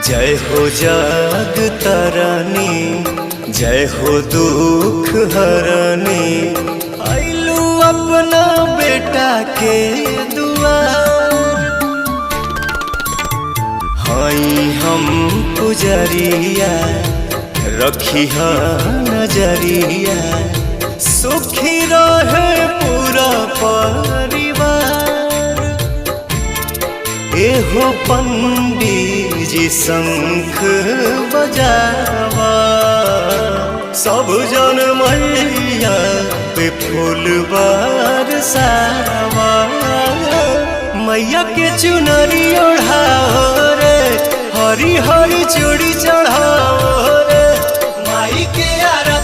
जय हो जाग तारानी, जय हो दुख हरानी। आइलू अपना बेटा के दुआर, हाई हम पुजरिया रखी नजरिया। सुखी रहे पूरा परिवार। एहो पंडित जी शंख बजावा, सब जन मैया पे फूल बरसावा। मैया के चुनरी ओढ़ाओ रे, हरी हरी चूड़ी चढ़ाओ रे।